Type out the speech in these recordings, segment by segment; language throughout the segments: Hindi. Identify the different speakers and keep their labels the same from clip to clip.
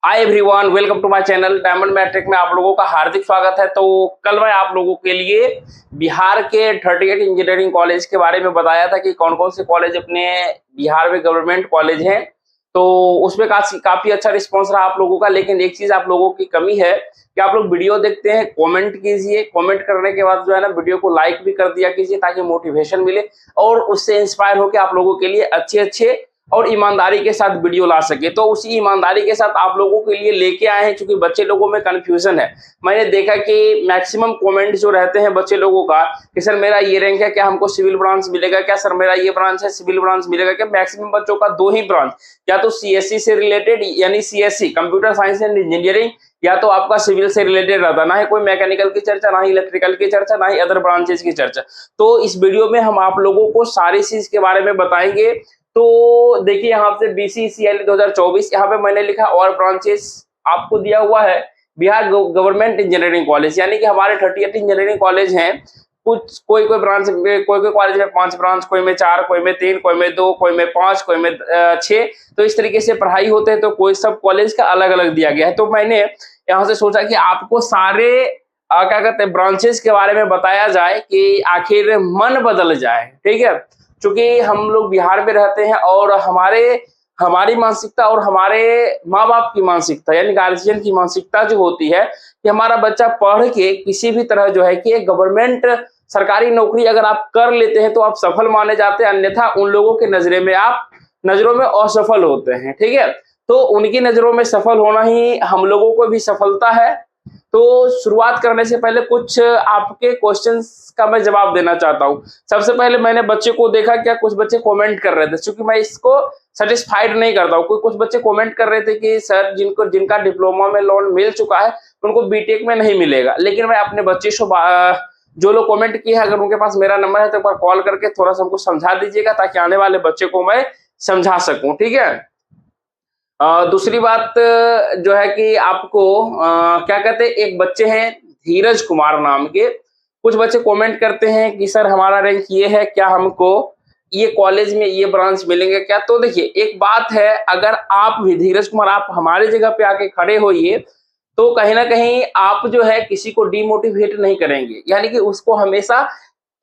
Speaker 1: Hi everyone, welcome to my channel diamond matric में आप लोगों का हार्दिक स्वागत है। तो कल मैं आप लोगों के लिए बिहार के 38 इंजीनियरिंग कॉलेज के बारे में बताया था कि कौन कौन से कॉलेज अपने बिहार में गवर्नमेंट कॉलेज हैं। तो उसमें काफी अच्छा रिस्पॉन्स रहा आप लोगों का। लेकिन एक चीज आप लोगों की कमी है कि आप लोग वीडियो देखते हैं, कमेंट कीजिए, कमेंट करने के बाद जो है ना वीडियो को लाइक भी कर दिया कीजिए ताकि मोटिवेशन मिले और उससे इंस्पायर होकर आप लोगों के लिए अच्छे अच्छे और ईमानदारी के साथ वीडियो ला सके। तो उसी ईमानदारी के साथ आप लोगों के लिए लेके आए हैं, क्योंकि बच्चे लोगों में कंफ्यूजन है। मैंने देखा कि मैक्सिमम कमेंट जो रहते हैं बच्चे लोगों का कि सर मेरा ये रैंक है, क्या हमको सिविल ब्रांच मिलेगा क्या, सर मेरा ये ब्रांच है सिविल ब्रांच मिलेगा क्या। मैक्सिमम बच्चों का दो ही ब्रांच, या तो सीएससी से रिलेटेड यानी CSC computer science and engineering, या तो आपका सिविल से रिलेटेड रहता। ना ही कोई मैकेनिकल की चर्चा, ना ही इलेक्ट्रिकल की चर्चा, ना ही अदर ब्रांचेस की चर्चा। तो इस वीडियो में हम आप लोगों को सारी चीज के बारे में बताएंगे। तो देखिए यहाँ से बीसीसीएल 2024, यहाँ पे मैंने लिखा और ब्रांचेस आपको दिया हुआ है बिहार गवर्नमेंट इंजीनियरिंग कॉलेज, यानी कि हमारे 38 इंजीनियरिंग कॉलेज हैं। कुछ कोई ब्रांच में, कोई कॉलेज में 5 ब्रांच, कोई में 4, कोई में 3, कोई में 2, कोई में 5, कोई में 6। तो इस तरीके से पढ़ाई होते हैं। तो कोई सब कॉलेज का अलग अलग दिया गया है। तो मैंने यहाँ से सोचा कि आपको सारे क्या कहते हैं ब्रांचेस के बारे में बताया जाए कि आखिर मन बदल जाए। ठीक है, चूंकि हम लोग बिहार में रहते हैं और हमारी मानसिकता और हमारे माँ बाप की मानसिकता यानी गार्जियन की मानसिकता जो होती है कि हमारा बच्चा पढ़ के किसी भी तरह जो है कि एक गवर्नमेंट सरकारी नौकरी अगर आप कर लेते हैं तो आप सफल माने जाते हैं, अन्यथा उन लोगों के नजरों में असफल होते हैं। ठीक है, तो उनकी नजरों में सफल होना ही हम लोगों को भी सफलता है। तो शुरुआत करने से पहले कुछ आपके क्वेश्चंस का मैं जवाब देना चाहता हूं। सबसे पहले मैंने बच्चे को देखा, क्या कुछ बच्चे कमेंट कर रहे थे, क्योंकि मैं इसको सेटिस्फाइड नहीं करता हूं। कुछ बच्चे कमेंट कर रहे थे कि सर जिनका डिप्लोमा में लोन मिल चुका है उनको बीटेक में नहीं मिलेगा। लेकिन मैं अपने बच्चे को जो लोग कमेंट किए हैं, अगर उनके पास मेरा नंबर है तो एक बार कॉल करके थोड़ा सा हमको समझा दीजिएगा ताकि आने वाले बच्चे को मैं समझा सकूं। ठीक है, दूसरी बात जो है कि आपको क्या कहते हैं, एक बच्चे हैं धीरज कुमार नाम के। कुछ बच्चे कमेंट करते हैं कि सर हमारा रैंक ये है, क्या हमको ये कॉलेज में ये ब्रांच मिलेंगे क्या। तो देखिए एक बात है, अगर आप भी धीरज कुमार आप हमारे जगह पे आके खड़े होइए तो कहीं ना कहीं आप जो है किसी को डिमोटिवेट नहीं करेंगे, यानी कि उसको हमेशा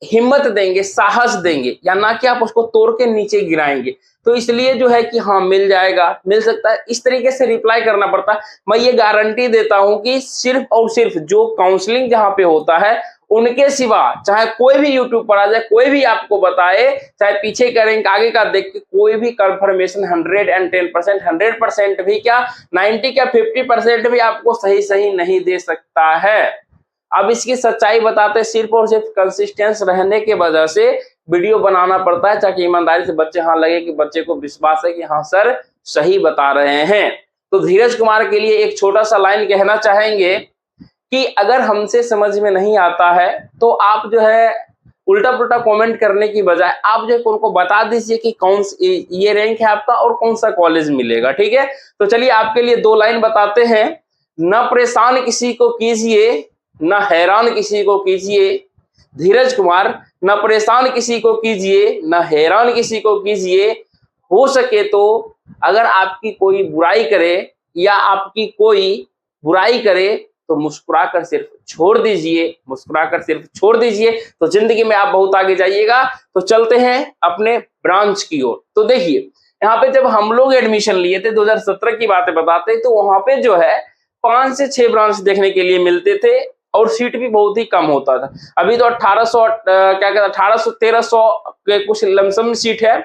Speaker 1: हिम्मत देंगे, साहस देंगे, या ना कि आप उसको तोड़ के नीचे गिराएंगे। तो इसलिए जो है कि हाँ मिल जाएगा, मिल सकता है, इस तरीके से रिप्लाई करना पड़ता है। मैं ये गारंटी देता हूं कि सिर्फ और सिर्फ जो काउंसलिंग जहां पे होता है उनके सिवा चाहे कोई भी यूट्यूब पर आ जाए, कोई भी आपको बताए, चाहे पीछे का रैंक आगे का देख के, कोई भी कंफर्मेशन 110%, 100% भी क्या 90 क्या 50% भी आपको सही नहीं दे सकता है। अब इसकी सच्चाई बताते सिर्फ और सिर्फ कंसिस्टेंस रहने के वजह से वीडियो बनाना पड़ता है, ताकि ईमानदारी से बच्चे हाँ लगे कि बच्चे को विश्वास है कि हाँ सर सही बता रहे हैं। तो धीरज कुमार के लिए एक छोटा सा लाइन कहना चाहेंगे कि अगर हमसे समझ में नहीं आता है तो आप जो है उल्टा पुल्टा कमेंट करने की बजाय आप जो है उनको बता दीजिए कि कौन ये रैंक है आपका और कौन सा कॉलेज मिलेगा। ठीक है, तो चलिए आपके लिए 2 लाइन बताते हैं। न परेशान किसी को कीजिए, न हैरान किसी को कीजिए। धीरज कुमार, न परेशान किसी को कीजिए, न हैरान किसी को कीजिए। हो सके तो अगर आपकी कोई बुराई करे या आपकी कोई बुराई करे तो मुस्कुराकर सिर्फ छोड़ दीजिए, मुस्कुराकर सिर्फ छोड़ दीजिए, तो जिंदगी में आप बहुत आगे जाइएगा। तो चलते हैं अपने ब्रांच की ओर। तो देखिए यहाँ पे जब हम लोग एडमिशन लिए थे 2017 की बातें बताते हैं, तो वहां पे जो है 5 से 6 ब्रांच देखने के लिए मिलते थे और सीट भी बहुत ही कम होता था। अभी तो 1800 क्या कहते हैं 1800 1300 के कुछ लमसम सीट है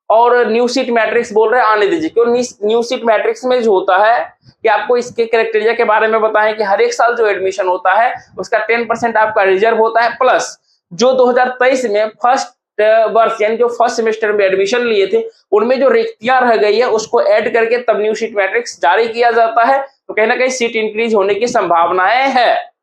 Speaker 1: और न्यू सीट मैट्रिक्स बोल रहे हैं आने दीजिए। क्यों न्यू सीट मैट्रिक्स में जो होता है कि आपको इसके क्राइटेरिया के बारे में बताएं कि हर एक साल जो एडमिशन होता है उसका 10% आपका रिजर्व होता है, प्लस जो 2023 में फर्स्ट वर्ष यानी जो फर्स्ट सेमेस्टर में एडमिशन लिए थे उनमें जो रिक्तियां रह गई है उसको ऐड करके तब न्यू सीट मैट्रिक्स जारी किया जाता है। तो कहीं ना कहीं सीट इंक्रीज होने की संभावनाएं है।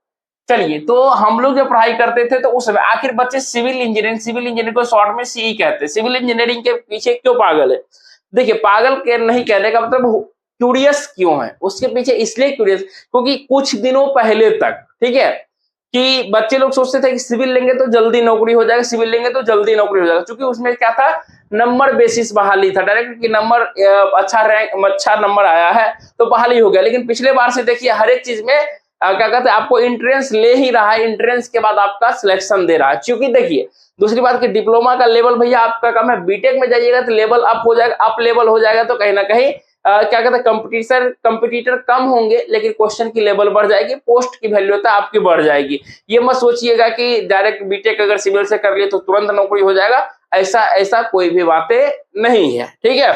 Speaker 1: चलिए, तो हम लोग जब पढ़ाई करते थे तो उस समय आखिर बच्चे सिविल इंजीनियरिंग को शॉर्ट में सीई कहते हैं। सिविल इंजीनियरिंग के पीछे क्यों पागल है? देखिए पागल के नहीं कहने का मतलब क्यूरियस क्यों है उसके पीछे, इसलिए क्यूरियस क्योंकि कुछ दिनों पहले तक, ठीक है, कि बच्चे लोग सोचते थे कि सिविल लेंगे तो जल्दी नौकरी हो जाएगा, सिविल लेंगे तो जल्दी नौकरी हो जाएगा, क्योंकि उसमें क्या था, नंबर बेसिस बहाली था, डायरेक्ट कि नंबर अच्छा रैंक अच्छा नंबर आया है तो बहाली हो गया। लेकिन पिछले बार से देखिए हर एक चीज में क्या कहते हैं, आपको एंट्रेंस ले ही रहा है, एंट्रेंस के बाद आपका सिलेक्शन दे रहा है। क्योंकि देखिए दूसरी बात कि डिप्लोमा का लेवल भैया आपका कम है, बीटेक में जाइएगा तो लेवल अप हो जाएगा, अप लेवल हो जाएगा तो कहीं ना कहीं क्या कहते हैं कंपटीटर कम होंगे, लेकिन क्वेश्चन की लेवल बढ़ जाएगी, पोस्ट की वैल्यूता आपकी बढ़ जाएगी। ये मत सोचिएगा कि डायरेक्ट बीटेक अगर सिविल से कर लिए तो तुरंत नौकरी हो जाएगा, ऐसा ऐसा कोई भी बातें नहीं है, ठीक है।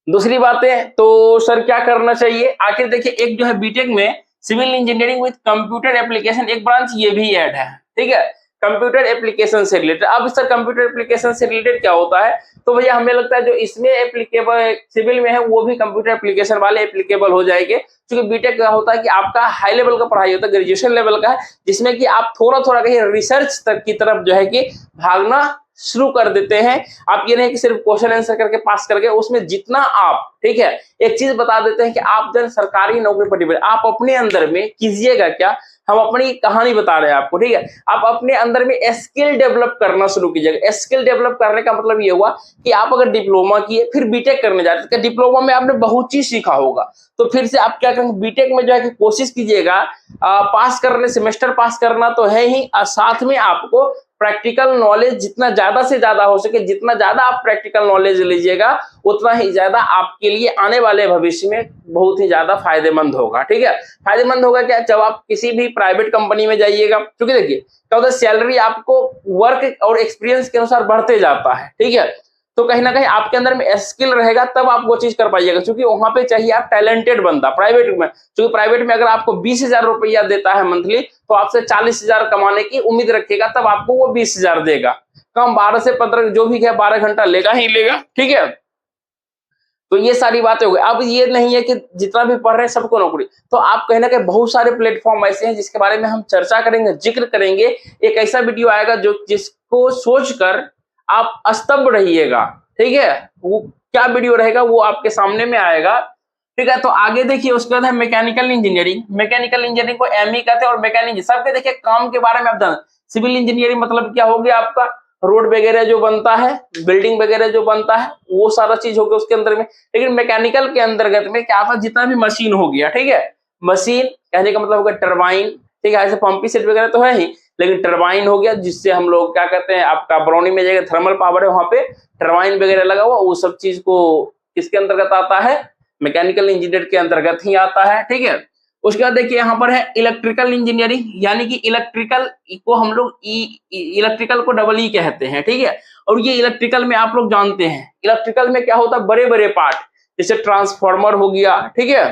Speaker 1: दूसरी बातें तो सर क्या करना चाहिए, आखिर देखिए एक जो है बीटेक में civil engineering with computer application एक ब्रांच ये भी ऐड है, ठीक है, कंप्यूटर एप्लीकेशन से रिलेटेड। अब सर कंप्यूटर एप्लीकेशन से रिलेटेड क्या होता है, तो भैया हमें लगता है जो इसमें एप्लीकेबल सिविल में है वो भी कंप्यूटर एप्लीकेशन वाले एप्लीकेबल हो जाएंगे। क्योंकि बीटेक का होता है कि आपका हाई लेवल का पढ़ाई होता है, ग्रेजुएशन लेवल का है, जिसमें कि आप थोड़ा थोड़ा कहीं रिसर्च तक की तरफ जो है कि भागना शुरू कर देते हैं। आप ये नहीं कि सिर्फ क्वेश्चन आंसर करके पास करके, उसमें जितना आप, ठीक है, एक चीज बता देते हैं कि आप जब सरकारी नौकरी पर डिपेंड, आप अपने अंदर में कीजिएगा क्या, हम अपनी कहानी बता रहे हैं आपको, ठीक है, आप अपने अंदर में स्किल डेवलप करना शुरू कीजिएगा। स्किल डेवलप करने का मतलब ये हुआ कि आप अगर डिप्लोमा किए फिर बीटेक करने जाते हैं, डिप्लोमा में आपने बहुत चीज सीखा होगा, तो फिर से आप क्या करेंगे, बीटेक में जो है कि कोशिश कीजिएगा पास करने, सेमेस्टर पास करना तो है ही, साथ में आपको प्रैक्टिकल नॉलेज जितना ज्यादा से ज्यादा हो सके, जितना ज्यादा आप प्रैक्टिकल नॉलेज लीजिएगा उतना ही ज्यादा आपके लिए आने वाले भविष्य में बहुत ही ज्यादा फायदेमंद होगा, ठीक है। फायदेमंद होगा क्या, जब आप किसी भी प्राइवेट कंपनी में जाइएगा, क्योंकि देखिए क्या होता है, सैलरी आपको वर्क और एक्सपीरियंस के अनुसार बढ़ते जाता है, ठीक है, तो कहीं ना कहीं आपके अंदर में स्किल रहेगा तब आप वो चीज कर पाइएगा। क्योंकि वहां पे चाहिए आप टैलेंटेड बंदा प्राइवेट में, क्योंकि प्राइवेट में अगर आपको 20,000 रुपया देता है मंथली, तो आपसे 40,000 कमाने की उम्मीद रखेगा, तब आपको वो 20,000 देगा। कम 12 से 15 जो भी है 12 घंटा लेगा ही लेगा, ठीक है। तो ये सारी बातें हो गई। अब ये नहीं है कि जितना भी पढ़ रहे हैं सबको नौकरी, तो आप कहीं ना कहीं बहुत सारे प्लेटफॉर्म ऐसे हैं जिसके बारे में हम चर्चा करेंगे, जिक्र करेंगे। एक ऐसा वीडियो आएगा जो जिसको सोचकर आप स्तब्ध रहिएगा, ठीक है, वो क्या वीडियो रहेगा वो आपके सामने में आएगा, ठीक है। तो आगे देखिए उसके बाद है मैकेनिकल इंजीनियरिंग। मैकेनिकल इंजीनियरिंग को एमई कहते हैं, और मैकेनिक सबके देखिए काम के बारे में आप जान, सिविल इंजीनियरिंग मतलब क्या हो गया आपका, रोड वगैरह जो बनता है, बिल्डिंग वगैरह जो बनता है, वो सारा चीज हो गया उसके अंदर में। लेकिन मैकेनिकल के अंतर्गत में क्या था, जितना भी मशीन हो गया, ठीक है, मशीन कहने का मतलब होगा टरबाइन, ठीक है, ऐसे पंपी सेट वगैरह तो है ही, लेकिन टरबाइन हो गया जिससे हम लोग क्या कहते हैं, आपका बरौनी में जगह थर्मल पावर है वहां पे टरबाइन वगैरह लगा हुआ, वो सब चीज को किसके अंतर्गत आता है, मैकेनिकल इंजीनियर के अंतर्गत ही आता है, ठीक है। उसके बाद देखिए यहाँ पर है इलेक्ट्रिकल इंजीनियरिंग, यानी कि इलेक्ट्रिकल को हम लोग इलेक्ट्रिकल को डबल ई कहते हैं, ठीक है। और ये इलेक्ट्रिकल में आप लोग जानते हैं इलेक्ट्रिकल में क्या होता है, बड़े बड़े पार्ट, जैसे ट्रांसफार्मर हो गया, ठीक है,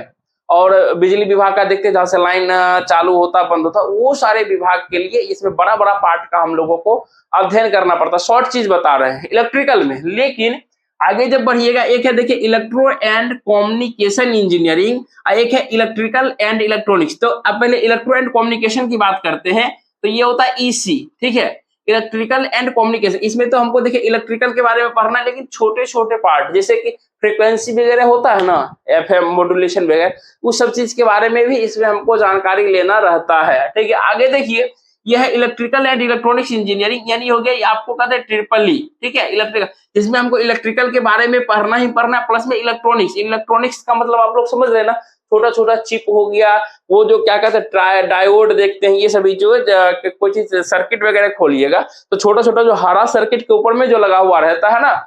Speaker 1: और बिजली विभाग का देखते हैं जहां से लाइन चालू होता बंद होता, वो सारे विभाग के लिए इसमें बड़ा बड़ा पार्ट का हम लोगों को अध्ययन करना पड़ता है। शॉर्ट चीज बता रहे हैं इलेक्ट्रिकल में। लेकिन आगे जब बढ़िएगा, एक है देखिए इलेक्ट्रो एंड कम्युनिकेशन इंजीनियरिंग, एक है इलेक्ट्रिकल एंड इलेक्ट्रॉनिक्स। तो अब पहले इलेक्ट्रो एंड कम्युनिकेशन की बात करते हैं, तो ये होता है ईसी, ठीक है, इलेक्ट्रिकल एंड कम्युनिकेशन। इसमें तो हमको देखिए इलेक्ट्रिकल के बारे में पढ़ना है, लेकिन छोटे छोटे पार्ट जैसे कि फ्रीक्वेंसी वगैरह होता है ना, एफएम मॉड्यूलेशन वगैरह, उस सब चीज के बारे में भी इसमें हमको जानकारी लेना रहता है, ठीक है। आगे देखिए यह है इलेक्ट्रिकल एंड इलेक्ट्रॉनिक्स इंजीनियरिंग, यानी हो गया ये आपको कहते हैं ट्रिपल ई, ठीक है, इलेक्ट्रिकल, जिसमें हमको इलेक्ट्रिकल के बारे में पढ़ना ही पढ़ना है, प्लस में इलेक्ट्रॉनिक्स। इलेक्ट्रॉनिक्स का मतलब आप लोग समझ रहे ना, छोटा छोटा चिप हो गया, वो जो क्या कहते हैं डायोड देखते हैं, ये सभी जो कोई चीज सर्किट वगैरह खोलिएगा तो छोटा छोटा जो हरा सर्किट के ऊपर में जो लगा हुआ रहता है ना,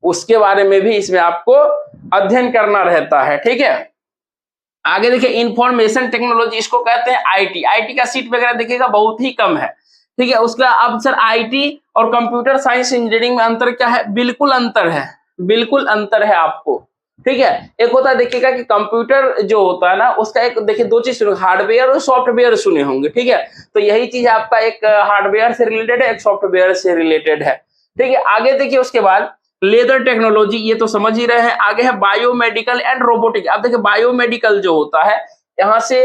Speaker 1: उसके बारे में भी इसमें आपको अध्ययन करना रहता है, ठीक है। आगे देखिए इंफॉर्मेशन टेक्नोलॉजी, इसको कहते हैं आईटी। आईटी का सीट वगैरह देखिएगा बहुत ही कम है, ठीक है। उसका अब सर आईटी और कंप्यूटर साइंस इंजीनियरिंग में अंतर क्या है, बिल्कुल अंतर है, बिल्कुल अंतर है आपको, ठीक है। एक होता है देखिएगा कि कंप्यूटर जो होता है ना, उसका एक देखिए दो चीज सुने, हार्डवेयर और सॉफ्टवेयर सुने होंगे, ठीक है। तो यही चीज आपका एक हार्डवेयर से रिलेटेड है, एक सॉफ्टवेयर से रिलेटेड है, ठीक है। आगे देखिए उसके बाद लेदर टेक्नोलॉजी, ये तो समझ ही रहे हैं। आगे है बायोमेडिकल एंड रोबोटिक। अब देखिए बायोमेडिकल जो होता है, यहाँ से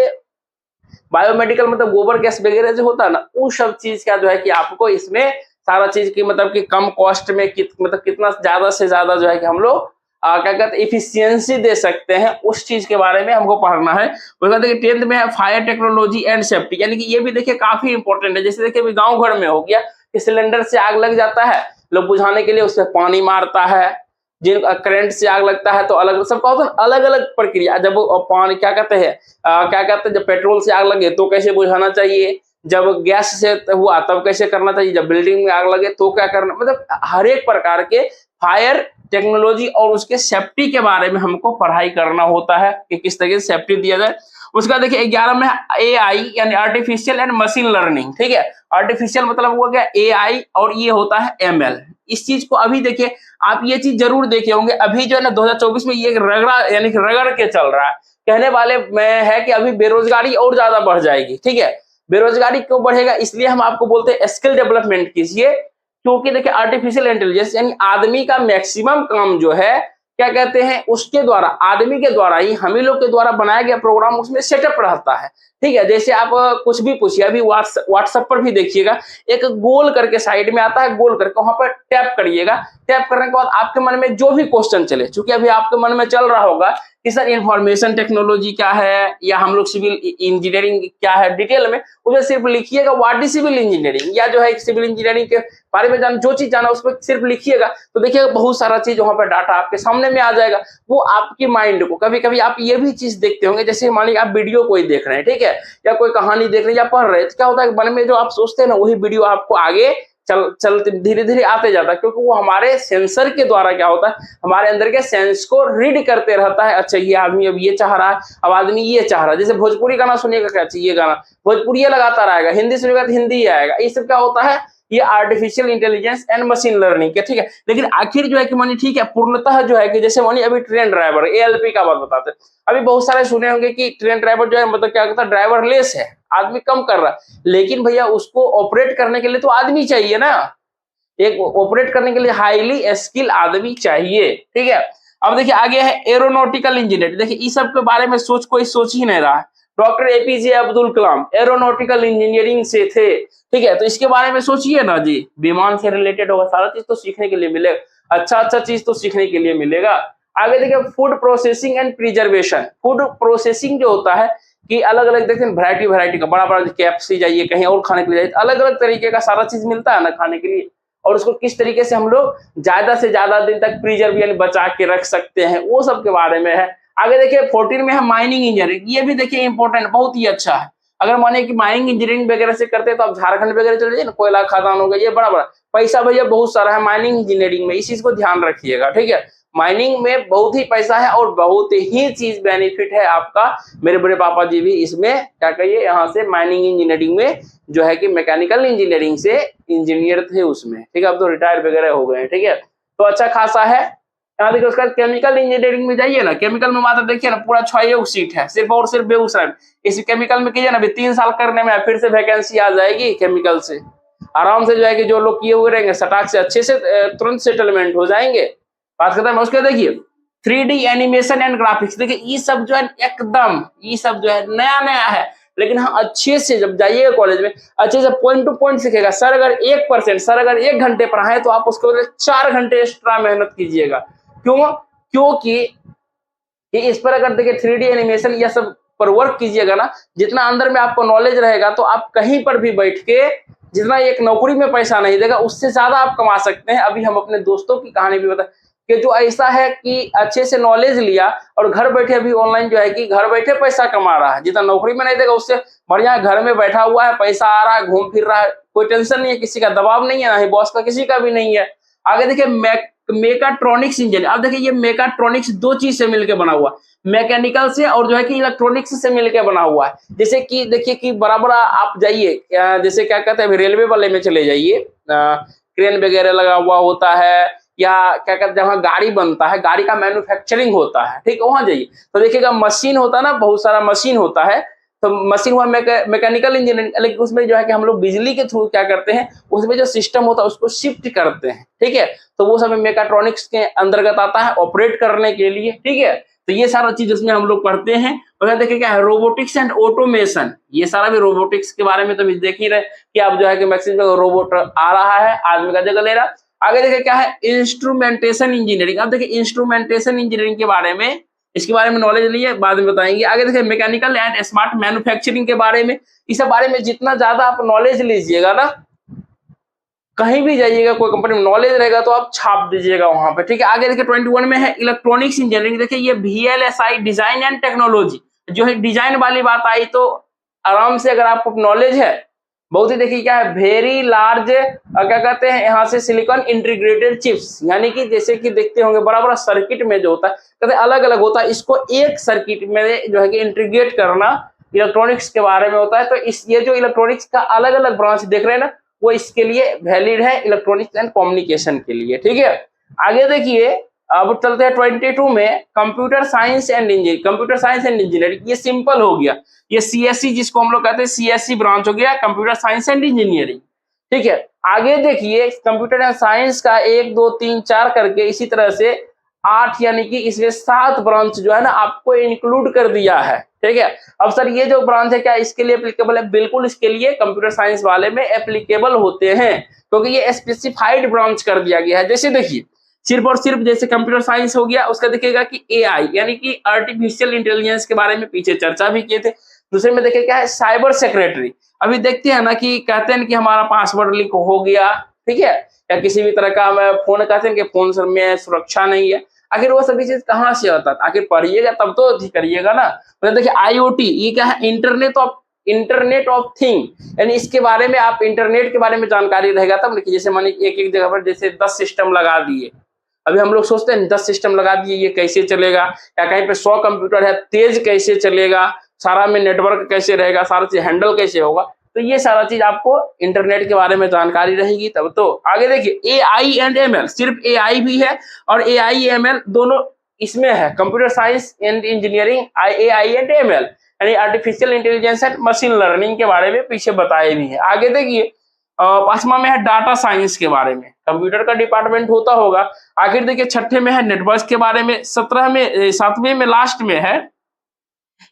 Speaker 1: बायोमेडिकल मतलब गोबर गैस वगैरह जो होता है ना, उस सब चीज का जो है कि आपको इसमें सारा चीज की मतलब कि कम कॉस्ट में मतलब कितना ज्यादा से ज्यादा जो है कि हम लोग क्या कहते हैं इफिशियंसी दे सकते हैं, उस चीज के बारे में हमको पढ़ना है। उसके बाद देखिए 10th में है फायर टेक्नोलॉजी एंड सेफ्टी, यानी कि ये भी देखिए काफी इंपॉर्टेंट है। जैसे देखिए गांव घर में हो गया कि सिलेंडर से आग लग जाता है, लोग बुझाने के लिए उससे पानी मारता है, जिन करंट से आग लगता है तो अलग सबका होता है अलग अलग प्रक्रिया। जब पानी क्या कहते हैं जब पेट्रोल से आग लगे तो कैसे बुझाना चाहिए, जब गैस से हुआ तब कैसे करना चाहिए, जब बिल्डिंग में आग लगे तो क्या करना, मतलब हर एक प्रकार के फायर टेक्नोलॉजी और उसके सेफ्टी के बारे में हमको पढ़ाई करना होता है कि किस तरीके से सेफ्टी दिया जाए। उसका देखिए 11 में AI यानी आर्टिफिशियल एंड मशीन लर्निंग, ठीक है। आर्टिफिशियल मतलब हुआ क्या AI और ये होता है ML। इस चीज को अभी देखिए आप ये चीज जरूर देखे होंगे, अभी जो है ना 2024 में ये रगड़ा यानी कि रगड़ के चल रहा है। कहने वाले में है कि अभी बेरोजगारी और ज्यादा बढ़ जाएगी, ठीक है। बेरोजगारी क्यों बढ़ेगा, इसलिए हम आपको बोलते हैं स्किल डेवलपमेंट कीजिए, क्योंकि देखिए आर्टिफिशियल इंटेलिजेंस यानी आदमी का मैक्सिमम काम जो है क्या कहते हैं उसके द्वारा, आदमी के द्वारा ही, हम ही लोग के द्वारा बनाया गया प्रोग्राम उसमें सेटअप रहता है, ठीक है। जैसे आप कुछ भी पूछिए, अभी व्हाट्सएप पर भी देखिएगा एक गोल करके साइड में आता है, गोल करके वहां पर टैप करिएगा। टैप करने के बाद आपके मन में जो भी क्वेश्चन चले, चूंकि अभी आपके मन में चल रहा होगा कि सर इंफॉर्मेशन टेक्नोलॉजी क्या है या हम लोग सिविल इंजीनियरिंग क्या है डिटेल में, उसमें सिर्फ लिखिएगा व्हाट इज सिविल इंजीनियरिंग, या जो है सिविल इंजीनियरिंग के बारे में जान जो चीज जाना उस पर सिर्फ लिखिएगा, तो देखिएगा बहुत सारा चीज वहां पर डाटा आपके सामने में आ जाएगा। वो आपकी माइंड को, कभी कभी आप ये भी चीज देखते होंगे, जैसे मान लीजिए आप वीडियो कोई देख रहे हैं, ठीक है, या कोई कहानी देख रहे हैं या पढ़ रहे हैं, तो क्या होता है मन में जो आप सोचते हैं ना वही वीडियो आपको आगे चलते धीरे धीरे आते जाता है, क्योंकि वो हमारे सेंसर के द्वारा क्या होता है हमारे अंदर के सेंस को रीड करते रहता है। अच्छा ये आदमी अब ये चाह रहा है, अब आदमी ये चाह रहा है। जैसे भोजपुरी गाना सुनिएगा, क्या चाहिए गाना भोजपुरी लगाता रहेगा, हिंदी सुनिएगा तो हिंदी आएगा। ये सब क्या होता है, ये artificial intelligence and machine learning के, ठीक है। लेकिन आखिर जो है कि मानी ठीक है पूर्णतः जो है कि जैसे मानी अभी ट्रेन ड्राइवर ALP का बात बताते हैं, अभी बहुत सारे सुने होंगे कि ट्रेन ड्राइवर जो है मतलब क्या कहता है ड्राइवर लेस है, आदमी कम कर रहा है, लेकिन भैया उसको ऑपरेट करने के लिए तो आदमी चाहिए ना, एक ऑपरेट करने के लिए हाईली स्किल आदमी चाहिए, ठीक है। अब देखिए आगे है एरोनॉटिकल इंजीनियर, देखिए इस सब के बारे में कोई सोच ही नहीं रहा है। Doctor APJ Abdul Kalam aeronautical engineering से थे, ठीक है, तो इसके बारे में सोचिए ना जी, विमान से रिलेटेड होगा, सारा चीज तो सीखने के लिए मिलेगा, अच्छा चीज तो सीखने के लिए मिलेगा। आगे देखिए food processing and preservation, food processing जो होता है कि अलग अलग देखते हैं वैरायटी का, बड़ा बड़ा KFC जाइए कहीं और खाने के लिए जाइए, अलग अलग तरीके का सारा चीज मिलता है ना खाने के लिए, और उसको किस तरीके से हम लोग ज्यादा से ज्यादा दिन तक प्रिजर्व यानी बचा के रख सकते हैं, वो सब के बारे में है। आगे देखिए 14 में है माइनिंग इंजीनियरिंग, ये भी देखिए इंपॉर्टेंट बहुत ही अच्छा है। अगर माने कि माइनिंग इंजीनियरिंग वगैरह से करते हैं तो आप झारखंड वगैरह चले जाइए ना, कोयला खदान हो गया, ये बड़ा बड़ा पैसा भैया बहुत सारा है माइनिंग इंजीनियरिंग में, इस चीज को ध्यान रखिएगा, ठीक है। माइनिंग में बहुत ही पैसा है और बहुत ही चीज बेनिफिट है आपका। मेरे बड़े पापा जी भी इसमें क्या कहिए यहाँ से माइनिंग इंजीनियरिंग में जो है कि मैकेनिकल इंजीनियरिंग से इंजीनियर थे उसमें, ठीक है, अब तो रिटायर वगैरह हो गए हैं, ठीक है, तो अच्छा खासा है। यहाँ देखिए उसका केमिकल इंजीनियरिंग में जाइए ना, केमिकल में मात्र देखिए ना पूरा 6 सीट है सिर्फ और सिर्फ बेगूसराय में। इस केमिकल में कीजिए ना, अभी 3 साल करने में फिर से वैकेंसी आ जाएगी केमिकल से, आराम से जो है कि जो लोग किए हुए रहेंगे सटाक से अच्छे से तुरंत सेटलमेंट हो जाएंगे। बात करते हैं उसके, देखिए 3D एनिमेशन एंड ग्राफिक्स, देखिए ये सब जो है एकदम ये सब जो है नया नया है, लेकिन हाँ अच्छे से जब जाइएगा कॉलेज में अच्छे से पॉइंट टू पॉइंट सीखेगा। सर अगर 1% सर अगर 1 घंटे पढ़ाए तो आप उसके बदले 4 घंटे एक्स्ट्रा मेहनत कीजिएगा। क्यों, क्योंकि इस पर अगर देखिए 3D एनिमेशन या सब पर वर्क कीजिएगा ना, जितना अंदर में आपको नॉलेज रहेगा तो आप कहीं पर भी बैठ के जितना एक नौकरी में पैसा नहीं देगा उससे ज्यादा आप कमा सकते हैं। अभी हम अपने दोस्तों की कहानी भी बता कि जो ऐसा है कि अच्छे से नॉलेज लिया और घर बैठे अभी ऑनलाइन जो है कि घर बैठे पैसा कमा रहा है, जितना नौकरी में नहीं देगा उससे बढ़िया घर में बैठा हुआ है, पैसा आ रहा है, घूम फिर रहा है, कोई टेंशन नहीं है, किसी का दबाव नहीं है, ना ही बॉस का किसी का भी नहीं है। आगे देखिए मेकाट्रॉनिक्स इंजीनियर, अब देखिए ये मेकाट्रॉनिक्स 2 चीज से मिलकर बना हुआ, मैकेनिकल से और जो है कि इलेक्ट्रॉनिक्स से मिलकर बना हुआ है। जैसे कि देखिए कि बड़ा बड़ा आप जाइए, जैसे क्या कहते हैं रेलवे वाले में चले जाइए, क्रेन वगैरह लगा हुआ होता है, या क्या कहते हैं जहाँ गाड़ी बनता है, गाड़ी का मैन्युफैक्चरिंग होता है, ठीक है, वहां जाइए तो देखिएगा मशीन होता है ना, बहुत सारा मशीन होता है, तो मशीन हुआ मैकेनिकल इंजीनियरिंग, लेकिन उसमें जो है कि हम लोग बिजली के थ्रू क्या करते हैं उसमें जो सिस्टम होता है उसको शिफ्ट करते हैं, ठीक है, तो वो सब मेकाट्रॉनिक्स के अंतर्गत आता है ऑपरेट करने के लिए, ठीक है। तो ये सारा चीज उसमें हम लोग पढ़ते हैं। और देखिए क्या है रोबोटिक्स एंड ऑटोमेशन, ये सारा भी रोबोटिक्स के बारे में तो देख ही रहे कि आप जो है कि मैक्सिमम रोबोट आ रहा है, आदमी का जगह ले रहा है। आगे देखिए क्या है, इंस्ट्रूमेंटेशन इंजीनियरिंग। अब देखिए इंस्ट्रूमेंटेशन इंजीनियरिंग के बारे में, इसके बारे में नॉलेज नहीं है, बाद में बताएंगे। आगे देखिए मैकेनिकल एंड स्मार्ट मैन्युफैक्चरिंग के बारे में, इस बारे में जितना ज्यादा आप नॉलेज लीजिएगा ना, कहीं भी जाइएगा कोई कंपनी में नॉलेज रहेगा तो आप छाप दीजिएगा वहां पे, ठीक है। आगे देखिए 21 में है इलेक्ट्रॉनिक्स इंजीनियरिंग। देखिए ये VLSI डिजाइन एंड टेक्नोलॉजी, जो है डिजाइन वाली बात आई तो आराम से अगर आपको नॉलेज है, बहुत ही देखिए क्या है, वेरी लार्ज क्या कहते हैं यहाँ से सिलिकॉन इंटीग्रेटेड चिप्स, यानी कि जैसे कि देखते होंगे बड़ा बड़ा सर्किट में जो होता है, कहते हैं अलग अलग होता है, इसको एक सर्किट में जो है कि इंटीग्रेट करना इलेक्ट्रॉनिक्स के बारे में होता है। तो इस ये जो इलेक्ट्रॉनिक्स का अलग अलग ब्रांच देख रहे हैं ना, वो इसके लिए वैलिड है, इलेक्ट्रॉनिक्स एंड कम्युनिकेशन के लिए, ठीक है। आगे देखिए अब चलते हैं 22 में computer science and engineering. Computer science and engineering ये सिंपल हो गया, ये CSE जिसको हम लोग कहते हैं CSE ब्रांच हो गया, कंप्यूटर साइंस एंड इंजीनियरिंग, ठीक है। आगे देखिए कंप्यूटर एंड साइंस का 1 2 3 4 करके इसी तरह से 8 यानी कि इसमें 7 ब्रांच जो है ना आपको इंक्लूड कर दिया है, ठीक है। अब सर ये जो ब्रांच है क्या इसके लिए एप्लीकेबल है? बिल्कुल इसके लिए कंप्यूटर साइंस वाले में एप्लीकेबल होते हैं, क्योंकि ये स्पेसिफाइड ब्रांच कर दिया गया है। जैसे देखिए सिर्फ और सिर्फ जैसे कंप्यूटर साइंस हो गया, उसका देखिएगा कि AI यानी कि आर्टिफिशियल इंटेलिजेंस के बारे में पीछे चर्चा भी किए थे। दूसरे में देखिए क्या है, साइबर सिक्योरिटी। अभी देखते हैं ना कि कहते हैं कि हमारा पासवर्ड लीक हो गया, ठीक है, या किसी भी तरह का फोन कहते हैं कि फोन में सुरक्षा नहीं है। आखिर वो सभी चीज कहाँ से होता है? आखिर पढ़िएगा तब तो करिएगा ना। तो देखिए IoT ये क्या है, इंटरनेट ऑफ थिंग, यानी इसके बारे में आप इंटरनेट के बारे में जानकारी रहेगा तब। देखिए जैसे मानिए एक एक जगह पर जैसे 10 सिस्टम लगा दिए, अभी हम लोग सोचते हैं 10 सिस्टम लगा दिए ये कैसे चलेगा, या कहीं पे 100 कंप्यूटर है तेज कैसे चलेगा, सारा में नेटवर्क कैसे रहेगा, सारा चीज हैंडल कैसे होगा। तो ये सारा चीज आपको इंटरनेट के बारे में जानकारी रहेगी तब तो। आगे देखिए AI एंड ML, सिर्फ AI भी है और AI ML दोनों इसमें है, computer science and engineering AI and ML यानी artificial intelligence and machine learning के बारे में पीछे बताए भी है। आगे देखिए 5वां में है डाटा साइंस के बारे में, कंप्यूटर का डिपार्टमेंट होता होगा। आखिर देखिए 6ठे में है नेटवर्क के बारे में, 7वें में लास्ट में है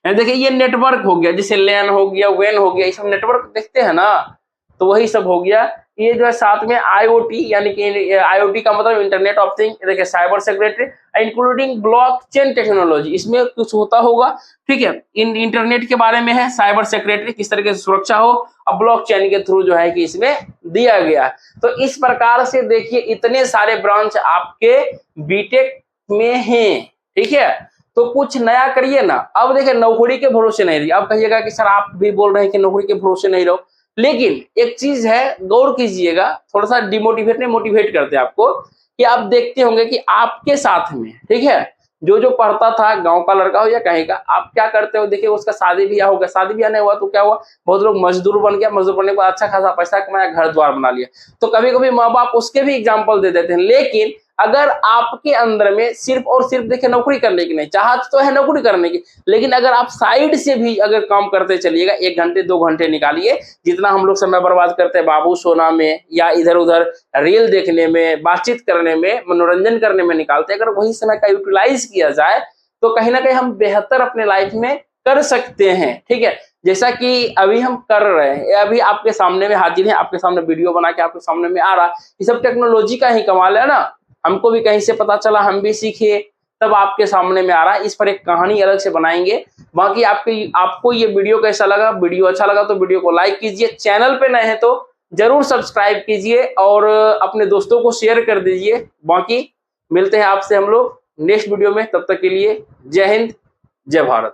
Speaker 1: देखिए ये नेटवर्क हो गया, जैसे लैन हो गया, वेन हो गया, ये सब नेटवर्क देखते हैं ना, तो वही सब हो गया। ये जो है 7 में IoT यानी कि IoT का मतलब इंटरनेट ऑफ थिंग, देखिए cyber security including blockchain technology, इसमें कुछ होता होगा, ठीक है। इंटरनेट के बारे में है, साइबर सिक्योरिटी किस तरीके से सुरक्षा हो, अब ब्लॉकचेन के थ्रू जो है कि इसमें दिया गया है। तो इस प्रकार से देखिए इतने सारे ब्रांच आपके बीटेक में हैं, ठीक है। तो कुछ नया करिए ना। अब देखिए नौकरी के भरोसे नहीं रहिए। अब कहिएगा कि सर आप भी बोल रहे हैं कि नौकरी के भरोसे नहीं रहो, लेकिन एक चीज है गौर कीजिएगा, थोड़ा सा डिमोटिवेट नहीं मोटिवेट करते आपको, कि आप देखते होंगे कि आपके साथ में, ठीक है, जो पढ़ता था, गांव का लड़का हो या कहीं का, आप क्या करते हो, देखिए उसका शादी ब्याह हो गया, शादी ब्याह नहीं हुआ तो क्या हुआ, बहुत लोग मजदूर बन गया, मजदूर बनने के बाद अच्छा खासा पैसा कमाया, घर द्वार बना लिया। तो कभी कभी माँ बाप उसके भी एग्जाम्पल दे देते हैं। लेकिन अगर आपके अंदर में सिर्फ और सिर्फ देखिए नौकरी करने की नहीं, चाहत तो है नौकरी करने की, लेकिन अगर आप साइड से भी अगर काम करते चलिएगा, 1 घंटे 2 घंटे निकालिए, जितना हम लोग समय बर्बाद करते हैं बाबू सोना में या इधर उधर रील देखने में, बातचीत करने में, मनोरंजन करने में निकालते हैं, अगर वही समय का यूटिलाइज किया जाए तो कहीं ना कहीं हम बेहतर अपने लाइफ में कर सकते हैं, ठीक है। जैसा कि अभी हम कर रहे हैं, अभी आपके सामने में हाजिर है, आपके सामने वीडियो बना के आपके सामने में आ रहा, ये सब टेक्नोलॉजी का ही कमाल है ना। हमको भी कहीं से पता चला, हम भी सीखे, तब आपके सामने में आ रहा है। इस पर एक कहानी अलग से बनाएंगे। बाकी आपको ये वीडियो कैसा लगा, वीडियो अच्छा लगा तो वीडियो को लाइक कीजिए, चैनल पे नए हैं तो जरूर सब्सक्राइब कीजिए और अपने दोस्तों को शेयर कर दीजिए। बाकी मिलते हैं आपसे हम लोग नेक्स्ट वीडियो में, तब तक के लिए जय हिंद, जय भारत।